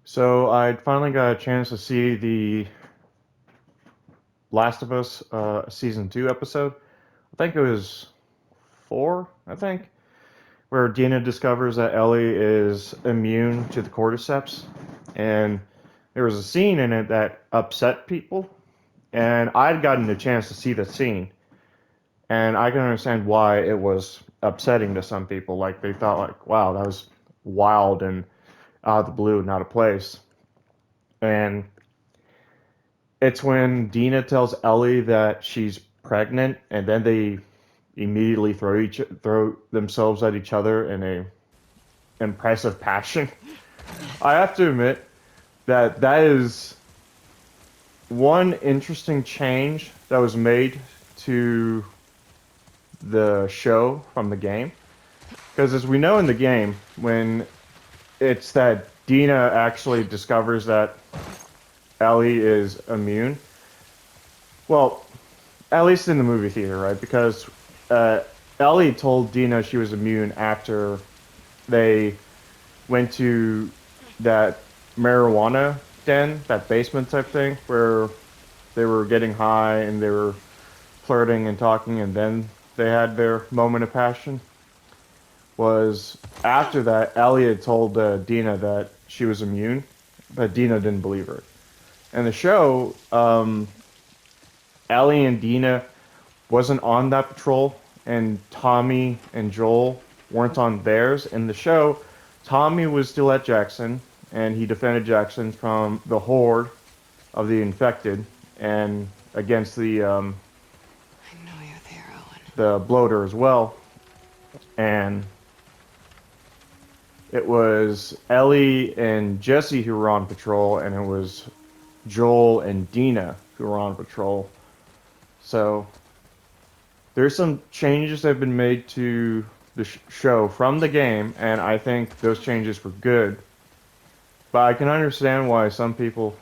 So I finally got a chance to see the Last of Us season 2 episode. I think it was 4, I think, where Dina discovers that Ellie is immune to the cordyceps. And there was a scene in it that upset people. And I'd gotten a chance to see the scene. And I can understand why it was upsetting to some people. Like, they thought, like, wow, that was wild and out of the blue and out of place. And it's when Dina tells Ellie that she's pregnant, and then they immediately throw themselves at each other in a impressive passion. I have to admit that that is one interesting change that was made to the show from the game. Because as we know in the game, when it's that Dina actually discovers that Ellie is immune, well, at least in the movie theater, right? Because uh, Ellie told Dina she was immune after they went to that marijuana den, that basement type thing, where they were getting high and they were flirting and talking, and then they had their moment of passion. Was after that, Ellie had told Dina that she was immune, but Dina didn't believe her. And the show, Ellie and Dina wasn't on that patrol, and Tommy and Joel weren't on theirs. In the show, Tommy was still at Jackson, and he defended Jackson from the horde of the infected, and against I know you're there, Owen. the bloater as well. And it was Ellie and Jesse who were on patrol, and it was Joel and Dina who were on patrol. So there's some changes that have been made to the show from the game, and I think those changes were good. But I can understand why some people.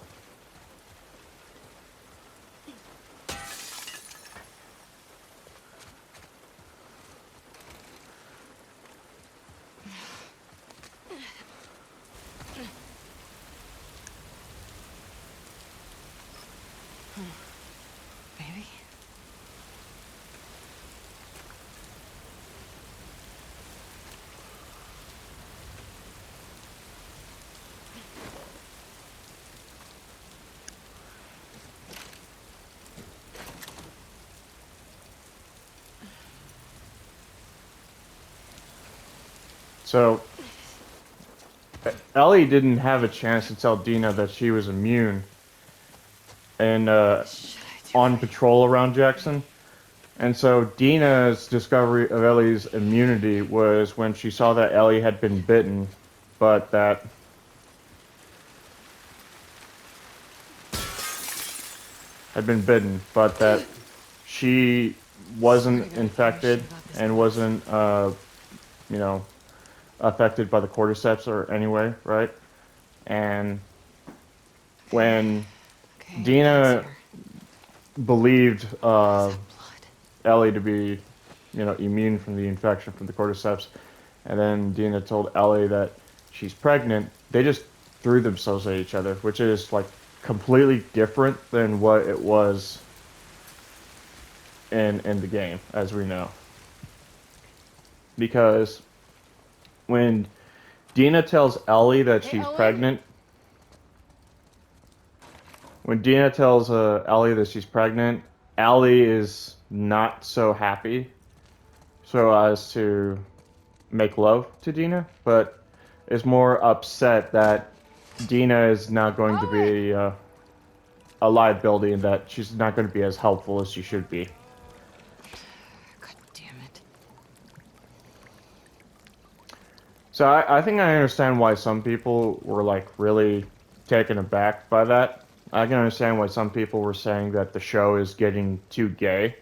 Baby? So Ellie didn't have a chance to tell Dina that she was immune and What should I do on for you? patrol around Jackson. And so Dina's discovery of Ellie's immunity was when she saw that Ellie had been bitten, but that had been bitten, but that she Swear to wasn't God, if you hear shit infected about this and place. wasn't, you know, affected by the cordyceps or anyway, right? And Okay. when Okay, your dad's Dina here. believed What is that blood? Ellie to be, immune from the infection from the cordyceps, and then Dina told Ellie that she's pregnant, they just threw themselves at each other, which is like completely different than what it was in the game, as we know. Because when Dina tells Ellie that Hey, she's Owen? pregnant, when Dina tells Ellie that she's pregnant, Ellie is not so happy so as to make love to Dina, but is more upset that Dina is not going to Owen! be a liability and that she's not going to be as helpful as she should be. God damn it. So I think I understand why some people were like really taken aback by that. I can understand why some people were saying that the show is getting too gay.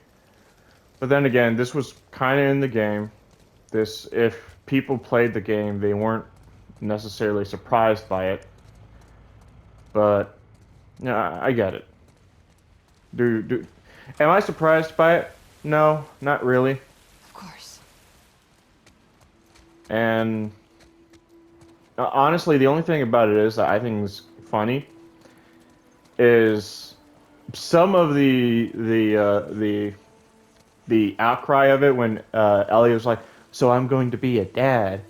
But then again, this was kind of in the game. This, if people played the game, they weren't necessarily surprised by it. But yeah, I get it. Do am I surprised by it? No, not really. Of course. And honestly, the only thing about it is that I think is funny is some of the outcry of it when Ellie was like, "So I'm going to be a dad,"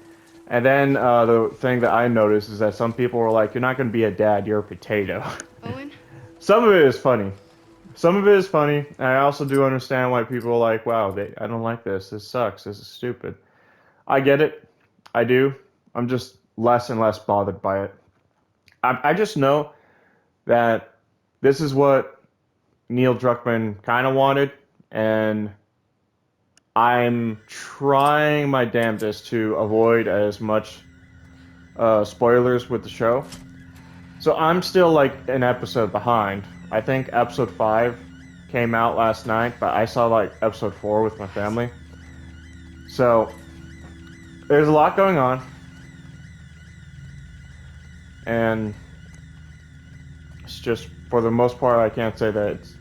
and then the thing that I noticed is that some people were like, "You're not going to be a dad. You're a potato." Owen? Some of it is funny. Some of it is funny. And I also do understand why people are like, "Wow, I don't like this. This sucks. This is stupid." I get it. I do. I'm just less and less bothered by it. I just know that this is what Neil Druckmann kind of wanted, and I'm trying my damnedest to avoid as much spoilers with the show. So I'm still like an episode behind. I think episode 5 came out last night, but I saw like episode 4 with my family. So there's a lot going on, and it's just for the most part, I can't say that it's.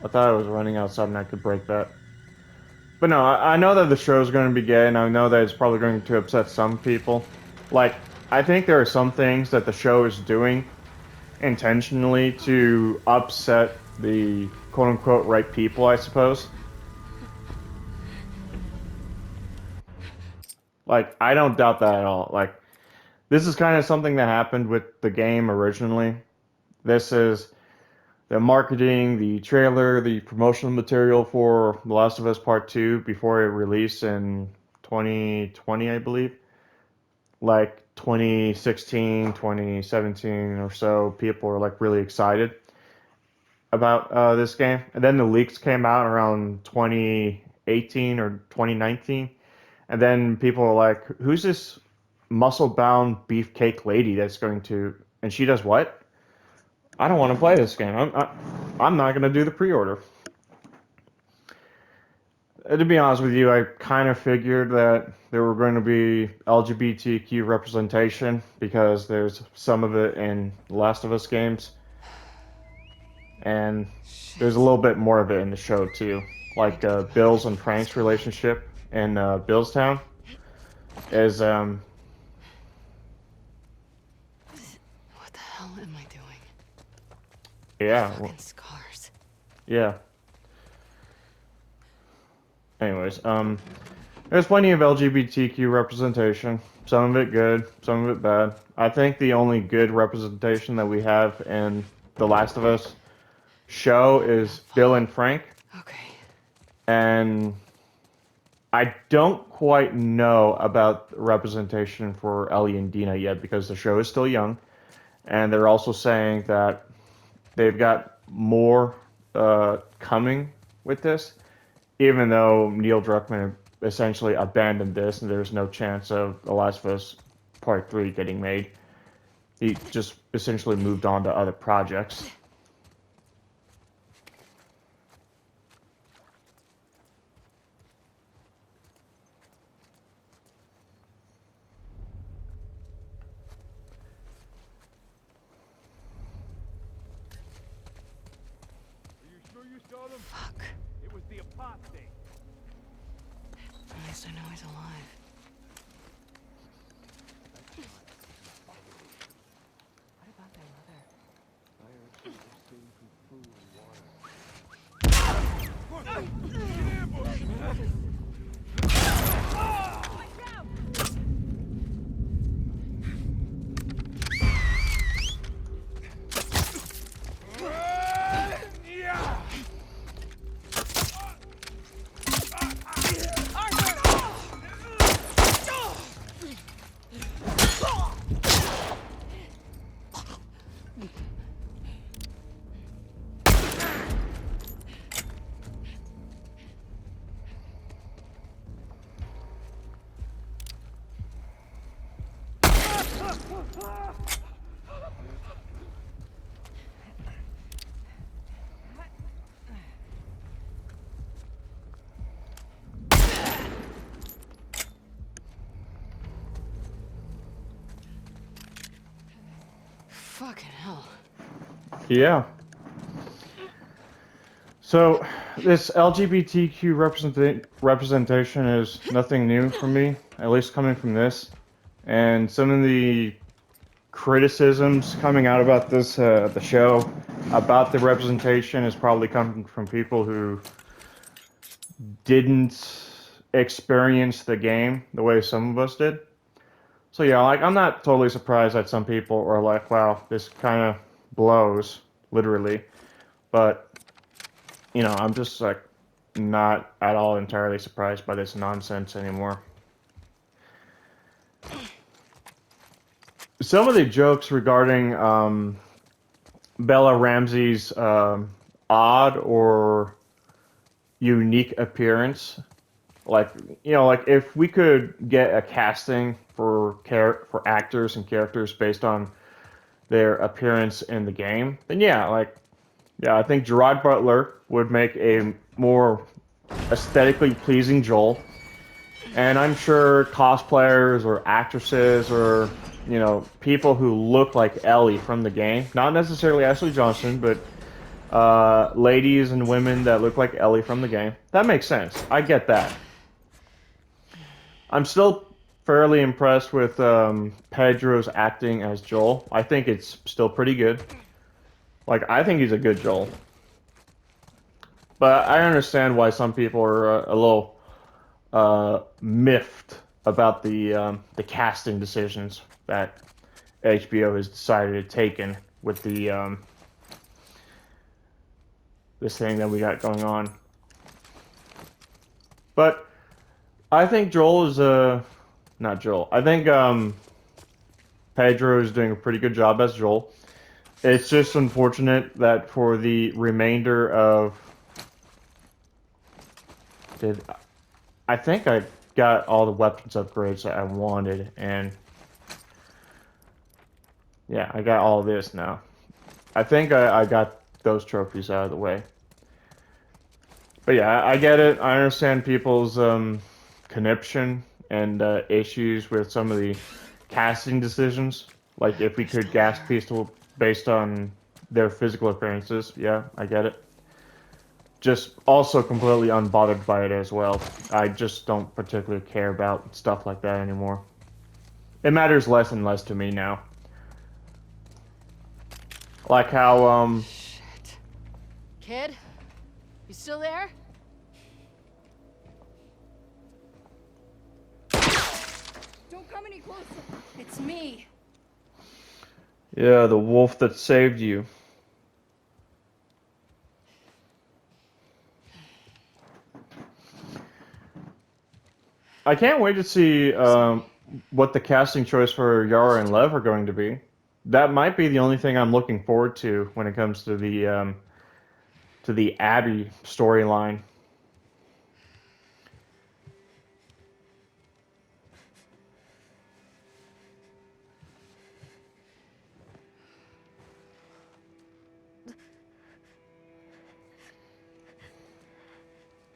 I thought I was running outside and I could break that. But no, I know that the show is going to be gay, and I know that it's probably going to upset some people. Like, I think there are some things that the show is doing intentionally to upset the quote unquote right people, I suppose. Like, I don't doubt that at all. Like, this is kind of something that happened with the game originally. This is the marketing, the trailer, the promotional material for The Last of Us Part 2 before it released in 2020, I believe. Like 2016, 2017 or so, people were like really excited about this game. And then the leaks came out around 2018 or 2019. And then people were like, who's this muscle bound beefcake lady that's going to. And she does what? I don't want to play this game. I'm not going to do the pre order. To be honest with you, I kind of figured that there were going to be LGBTQ representation because there's some of it in The Last of Us games, and there's a Shit. little bit more of it in the show too. Like Bill's and Frank's relationship in Billstown is What the hell am I doing? yeah, Fucking scars. yeah. Anyways, there's plenty of LGBTQ representation. Some of it good, some of it bad. I think the only good representation that we have in The Last of Us show is Bill and Frank, Okay. and I don't quite know about representation for Ellie and Dina yet because the show is still young, and they're also saying that they've got more coming with this, even though Neil Druckmann essentially abandoned this and there's no chance of The Last of Us Part 3 getting made. He just essentially moved on to other projects. Are you sure you saw them? Fuck. It was the apostate. At least I know he's alive. What about their mother? Fucking hell. Yeah. So this LGBTQ representation is nothing new for me, at least coming from this. And some of the criticisms coming out about this, the show, about the representation is probably coming from people who didn't experience the game the way some of us did. So yeah, like I'm not totally surprised that some people are like, "Wow, this kind of blows," literally. But I'm just like not at all entirely surprised by this nonsense anymore. Some of the jokes regarding Bella Ramsey's odd or unique appearance, like like if we could get a casting for actors and characters based on their appearance in the game, then yeah, I think Gerard Butler would make a more aesthetically pleasing Joel. And I'm sure cosplayers or actresses or, people who look like Ellie from the game, not necessarily Ashley Johnson, but ladies and women that look like Ellie from the game. That makes sense. I get that. I'm still fairly impressed with Pedro's acting as Joel. I think it's still pretty good. Like, I think he's a good Joel. But I understand why some people are a little miffed about the casting decisions that HBO has decided to take in with the this thing that we got going on. But I think Joel is not Joel. I think Pedro is doing a pretty good job as Joel. It's just unfortunate that for the remainder of did I think I got all the weapons upgrades that I wanted, and yeah, I got all this now. I think I got those trophies out of the way. But yeah, I get it. I understand people's conniption and issues with some of the casting decisions. Like if we could cast people based on their physical appearances, yeah, I get it. Just also completely unbothered by it as well. I just don't particularly care about stuff like that anymore. It matters less and less to me now. Like how Shit. Kid? You still there? Don't come any closer. It's me. yeah, the wolf that saved you. I can't wait to see what the casting choice for Yara and Lev are going to be. That might be the only thing I'm looking forward to when it comes to the Abby storyline.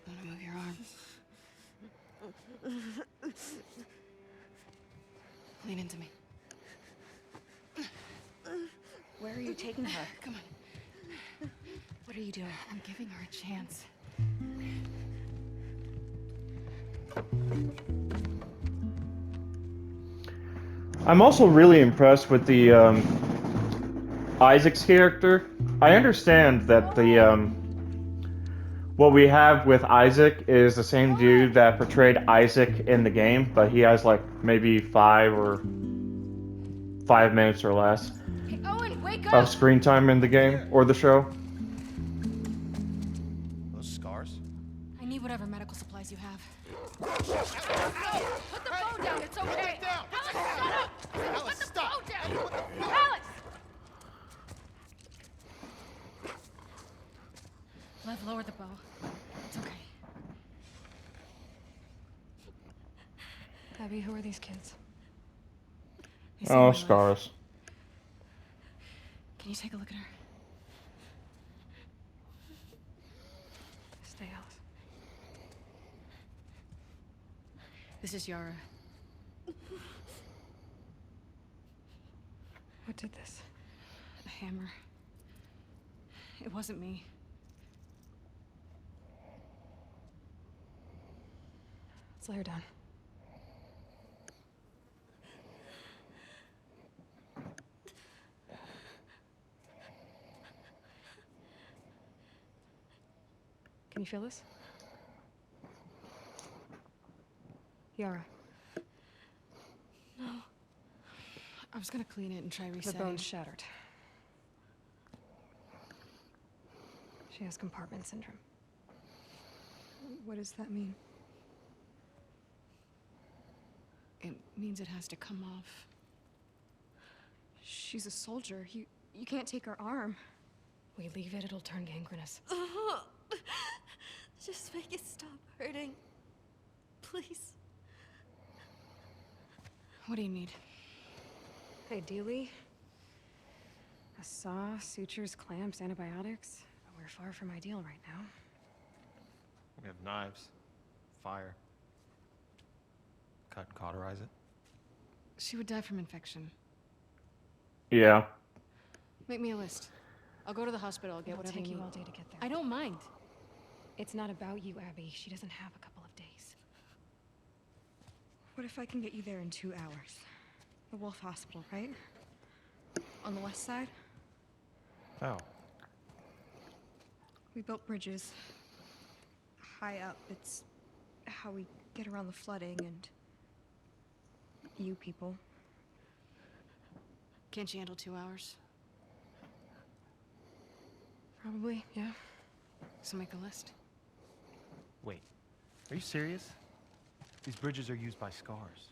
I'm gonna move your arm. Lean into me. Where are you taking her? Come on. What are you doing? I'm giving her a chance. I'm also really impressed with the Isaac's character. I understand that the what we have with Isaac is the same dude that portrayed Isaac in the game, but he has like maybe 5 minutes or less Hey, Owen, wake of up! screen time in the game or the show. Those scars? I need whatever medical supplies you have. Put the phone down, it's okay! down. Alice, shut up! Alice, Put the stop. phone down! What the Alice! Lev, lower the bow. It's okay. Abby, who are these kids? They saved my Oh, life. scars. Can you take a look at her? Stay, Alice. This is Yara. What did this? A hammer. It wasn't me. Let's lay her down. Can you feel this? Yara. No. I was gonna clean it and try The resetting. bone's shattered. She has compartment syndrome. What does that mean? It means it has to come off. She's a soldier. You can't take her arm. We leave it, it'll turn gangrenous. Just make it stop hurting. Please. What do you need? Ideally, a saw, sutures, clamps, antibiotics. But we're far from ideal right now. We have knives, fire. Cut and cauterize it. She would die from infection. Yeah. Make me a list. I'll go to the hospital, I'll get whatever take you you need. all day to get there. I don't mind. It's not about you, Abby. She doesn't have a couple of days. What if I can get you there in 2 hours? The Wolf Hospital, right? On the west side? Oh. We built bridges. High up. It's how we get around the flooding and... you people. Can't you handle 2 hours? Probably, yeah. So make a list. Wait. Are you serious? These bridges are used by scars.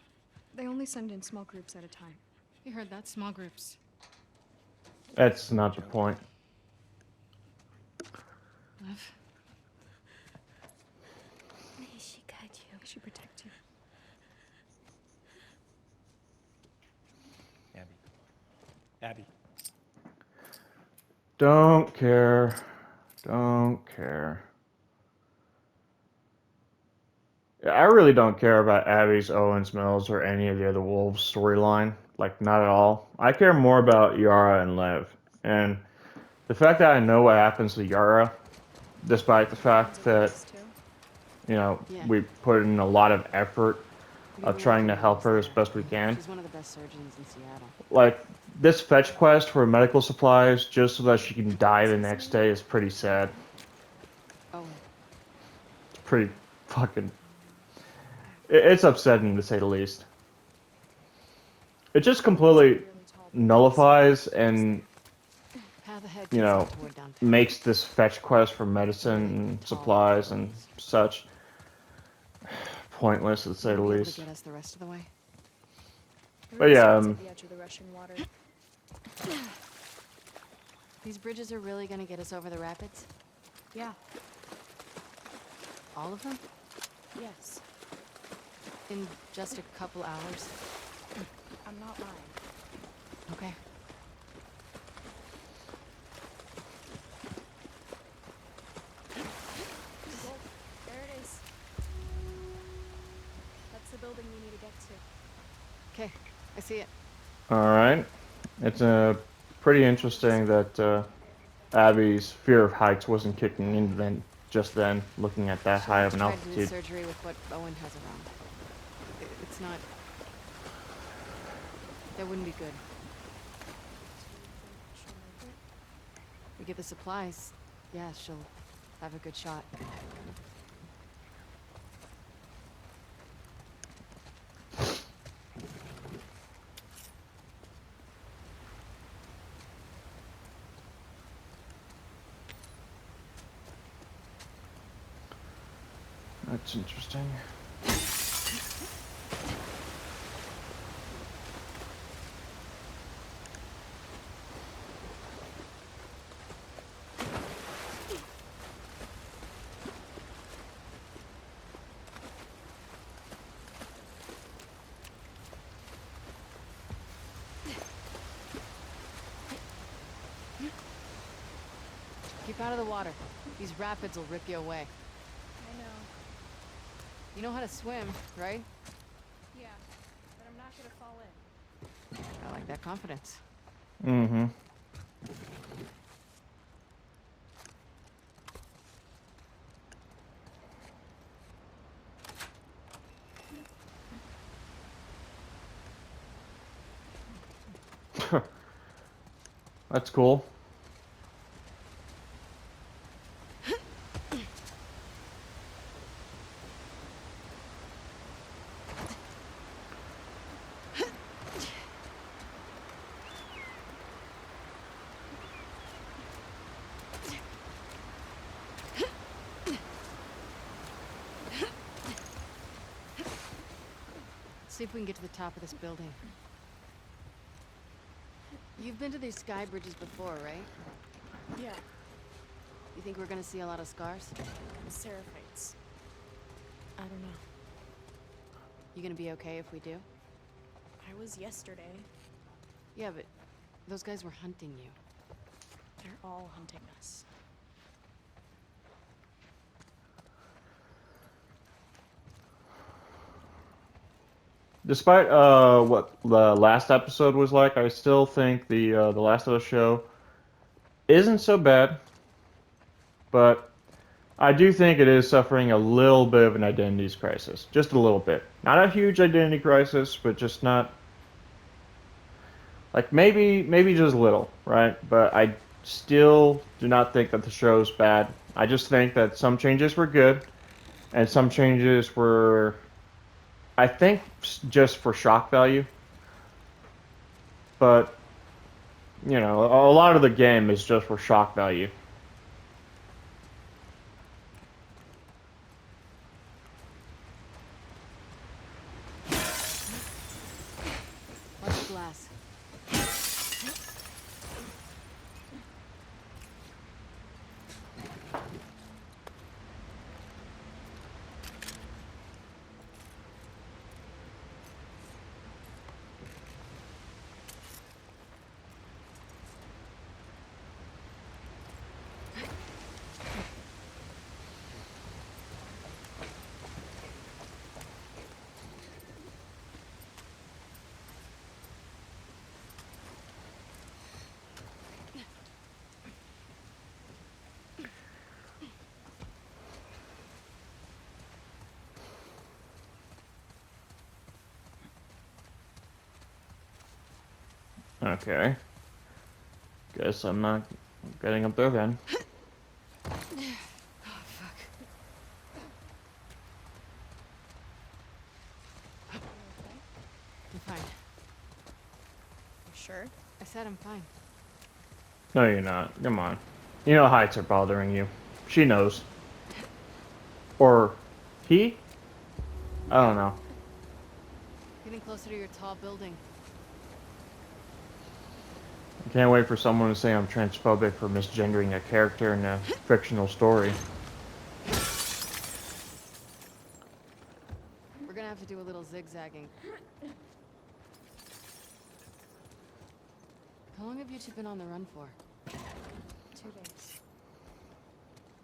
They only send in small groups at a time. You heard that? Small groups. That's not the point. Lev? May she guide you. May she protect you. Abby. Abby. Don't care. Don't care. Yeah, I really don't care about Abby's, Owens Mills, or any of the other Wolves storyline. Like, not at all. I care more about Yara and Lev. And the fact that I know what happens to Yara, despite the fact that, you know, Yeah. we put in a lot of effort of trying to help her as best we can. She's one of the best surgeons in Seattle. Like, this fetch quest for medical supplies just so that she can die the next day is pretty sad. Oh, It's pretty fucking... It's upsetting, to say the least. It just completely nullifies and, how the heck you know, toward downtown? makes this fetch quest for medicine and supplies and such pointless, to say the Will you be able least. to get us the rest of the way? But yeah, At the edge of the rushing water. These bridges are really gonna get us over the rapids? Yeah. All of them? Yes. In just a couple hours? I'm not lying. Okay. There it is. That's the building we need to get to. Okay, I see it. alright. It's pretty interesting that Abby's fear of heights wasn't kicking in then, just then, looking at that high of an Tried to do altitude. surgery with what Owen has around. It's not... That wouldn't be good. We get the supplies. Yeah, she'll have a good shot. That's interesting. Keep out of the water. These rapids will rip you away. I know. You know how to swim, right? Yeah. But I'm not gonna fall in. I like that confidence. Mm-hmm. That's cool. See if we can get to the top of this building. You've been to these sky bridges before, right? Yeah, You think we're gonna see a lot of scars? Seraphites. I don't know. You gonna be okay if we do? I was yesterday. Yeah, but those guys were hunting you. They're all hunting us. Despite what the last episode was like, I still think the Last of Us show isn't so bad, but I do think it is suffering a little bit of an identity crisis, just a little bit. Not a huge identity crisis, but just not like maybe just a little, right? But I still do not think that the show's bad. I just think that some changes were good, and some changes were, I think, just for shock value. But you know, a lot of the game is just for shock value. Watch the glass. Okay. Guess I'm not getting up there then. I'm fine. You sure? I said I'm fine. No, you're not. Come on. You know heights are bothering you. She knows. Or he? I don't know. Getting closer to your tall building. I can't wait for someone to say I'm transphobic for misgendering a character in a fictional story. We're gonna have to do a little zigzagging. How long have you two been on the run for? 2 days.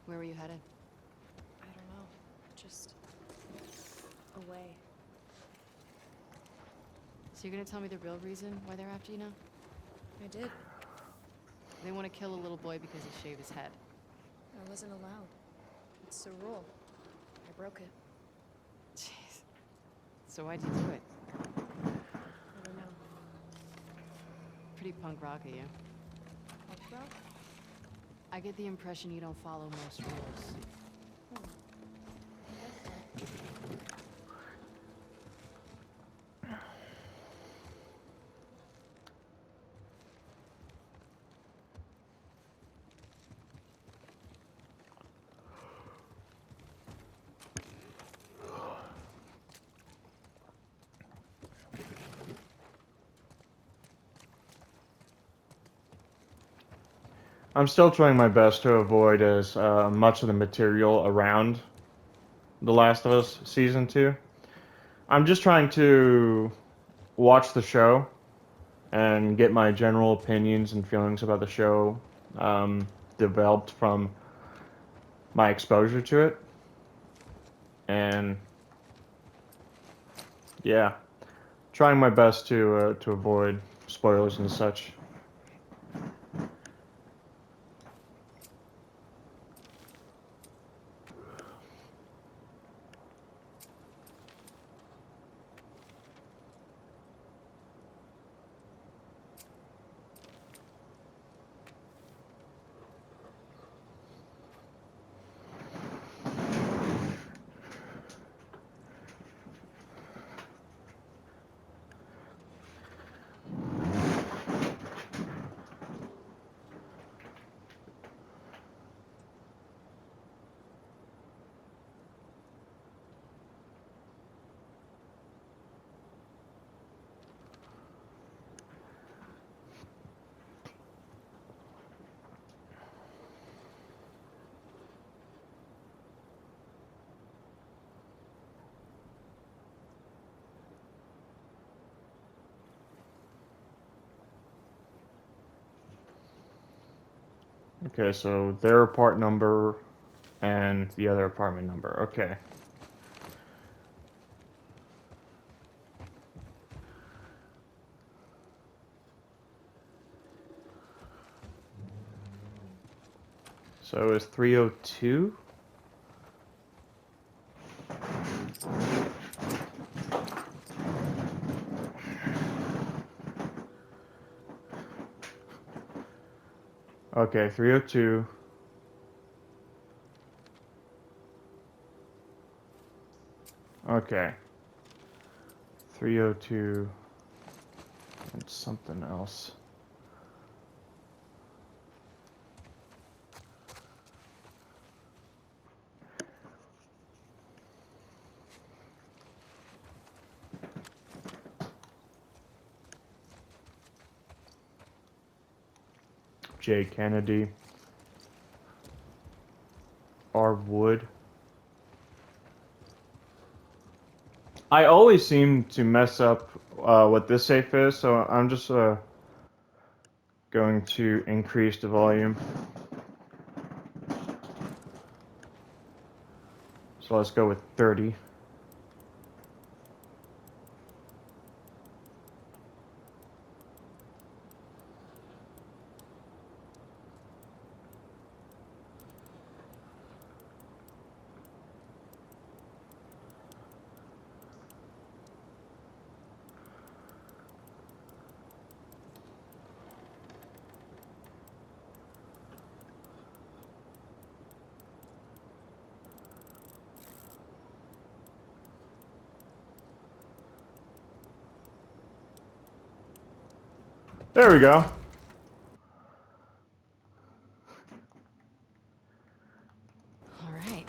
Where were you headed? I don't know. Just away. So you're gonna tell me the real reason why they're after you now? I did. They want to kill a little boy because he shaved his head. I wasn't allowed. It's a rule. I broke it. Jeez. So why'd you do it? I don't know. Pretty punk rock of you. Punk rock? I get the impression you don't follow most rules. I'm still trying my best to avoid as much of the material around The Last of Us Season 2. I'm just trying to watch the show and get my general opinions and feelings about the show developed from my exposure to it. And yeah, trying my best to avoid spoilers and such. Okay, so their apart number and the other apartment number. Okay. So it's 302. Okay, 302. Okay. 302 and something else. J. Kennedy. R. Wood. I always seem to mess up what this safe is, so I'm just going to increase the volume. So let's go with 30. There we go. All right.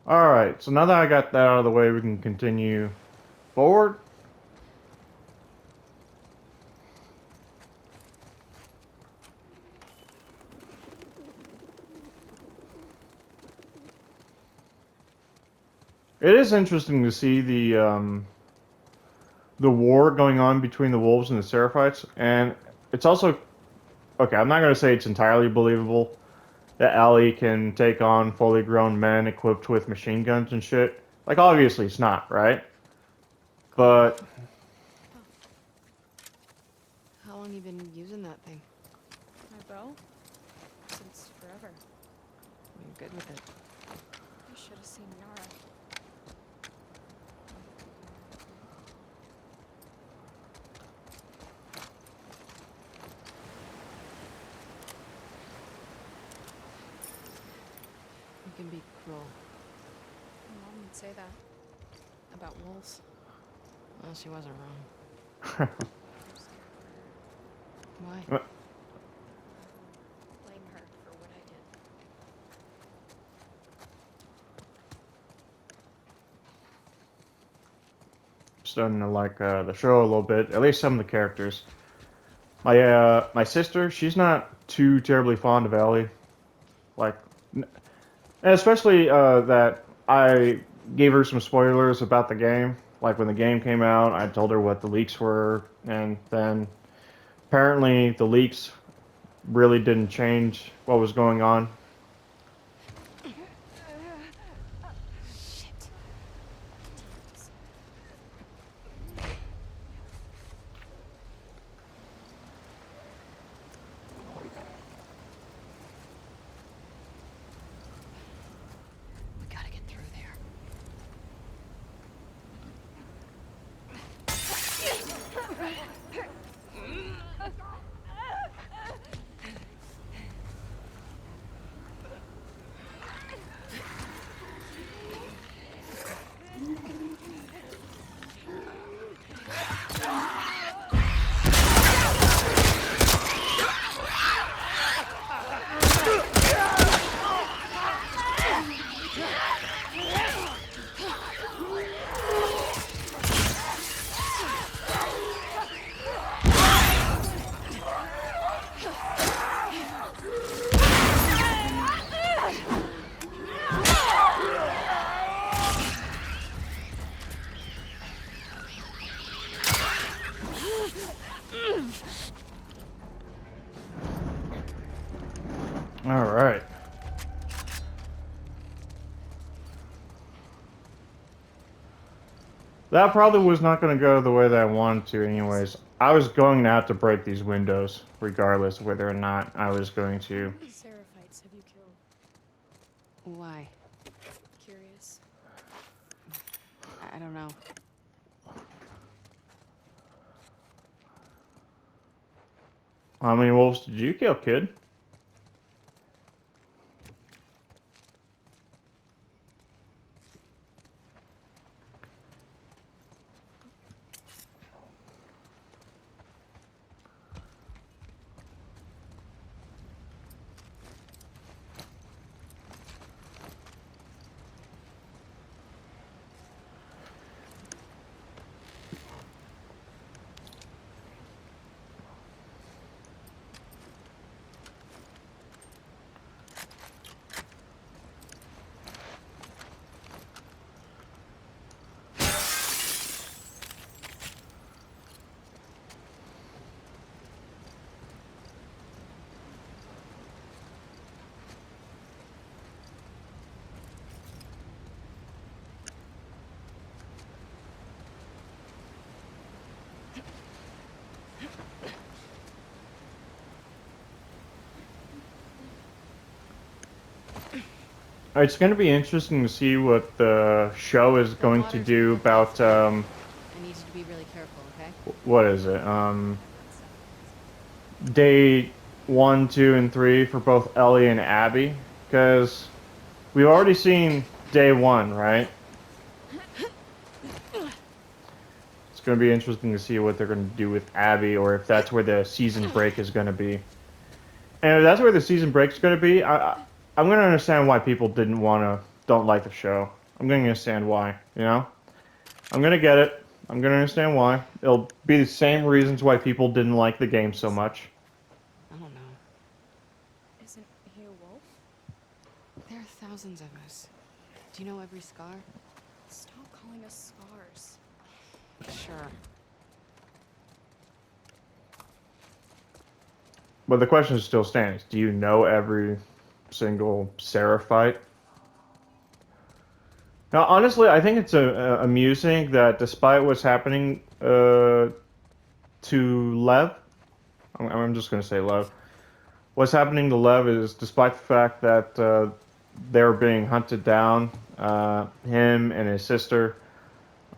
Alright, so now that I got that out of the way, we can continue forward. It is interesting to see the war going on between the wolves and the Seraphites, and it's also okay. I'm not going to say it's entirely believable that Ellie can take on fully grown men equipped with machine guns and shit. Like, obviously, it's not, right? But How long you been using that thing? My bow? Since forever. You're good with it. I should have seen Nara. You can be cruel. My mom would say that. About wolves. Well, she wasn't wrong. I'm scared for her. Why? Blame her for what I did. starting to like the show a little bit. At least some of the characters. My sister, she's not too terribly fond of Ellie. Like, and especially that I gave her some spoilers about the game. Like when the game came out, I told her what the leaks were, and then apparently the leaks really didn't change what was going on. Shit. We gotta get through there. That probably was not going to go the way that I wanted to, anyways. I was going to have to break these windows, regardless of whether or not I was going to. How many Seraphites have you killed? Why? Curious. I don't know. How many wolves did you kill, kid? It's going to be interesting to see what the show is going to do about, I need you to be really careful, okay? what is it? Day 1, 2, and 3 for both Ellie and Abby. Because we've already seen day 1, right? It's going to be interesting to see what they're going to do with Abby, or if that's where the season break is going to be. And if that's where the season break is going to be, I'm going to understand why people don't like the show. I'm going to understand why, you know? I'm going to get it. I'm going to understand why. It'll be the same reasons why people didn't like the game so much. I don't know. Isn't he a wolf? There are thousands of us. Do you know every scar? Stop calling us scars. Sure. But the question still stands. Do you know every single Seraphite? Now, honestly, I think it's amusing that despite what's happening to Lev, I'm just going to say Lev, what's happening to Lev is despite the fact that they're being hunted down, him and his sister,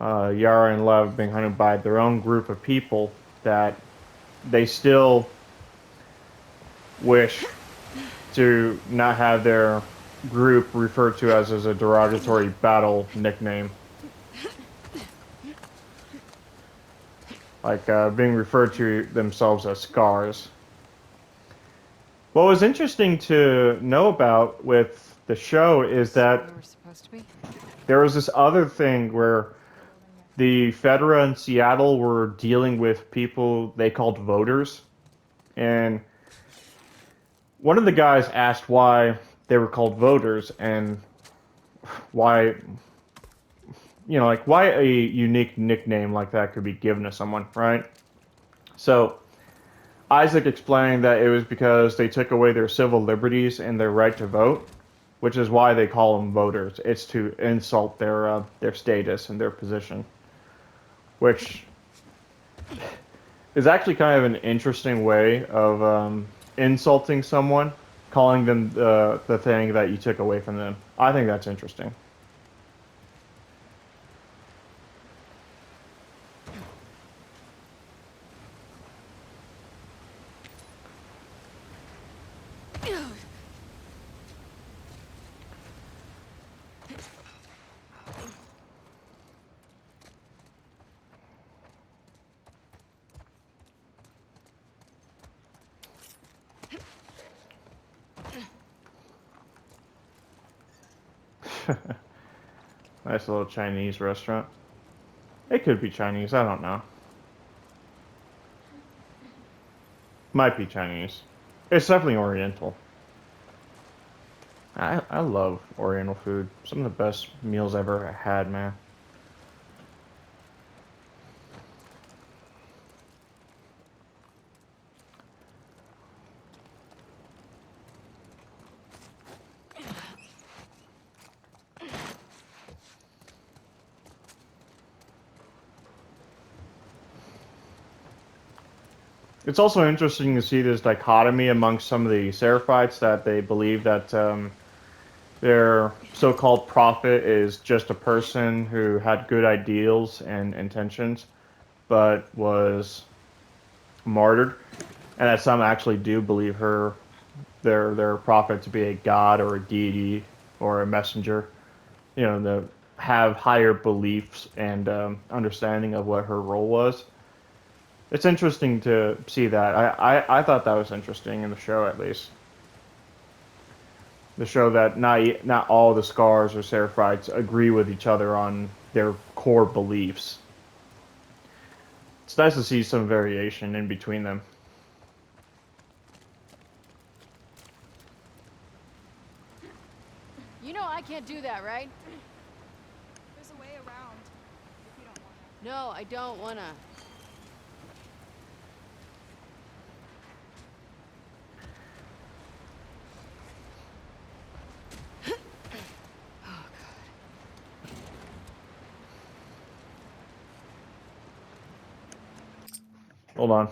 Yara and Lev being hunted by their own group of people, that they still wish to not have their group referred to as a derogatory battle nickname. Like being referred to themselves as scars. What was interesting to know about with the show is that Where we're supposed to be? there was this other thing where the Fedra in Seattle were dealing with people they called voters. And one of the guys asked why they were called voters and why, like why a unique nickname like that could be given to someone, right? So Isaac explained that it was because they took away their civil liberties and their right to vote, which is why they call them voters. It's to insult their status and their position, which is actually kind of an interesting way of insulting someone, calling them the thing that you took away from them. I think that's interesting. Nice little Chinese restaurant. It could be Chinese, I don't know. Might be Chinese. It's definitely Oriental. I love Oriental food. Some of the best meals I've ever had, man. It's also interesting to see this dichotomy amongst some of the Seraphites that they believe that their so-called prophet is just a person who had good ideals and intentions, but was martyred, and that some actually do believe their prophet to be a god or a deity or a messenger. You know, the have higher beliefs and understanding of what her role was. It's interesting to see that. I thought that was interesting in the show, at least. The show that not all the Scars or Seraphites agree with each other on their core beliefs. It's nice to see some variation in between them. You know I can't do that, right? There's a way around if you don't want to. No, I don't wanna. Hold on.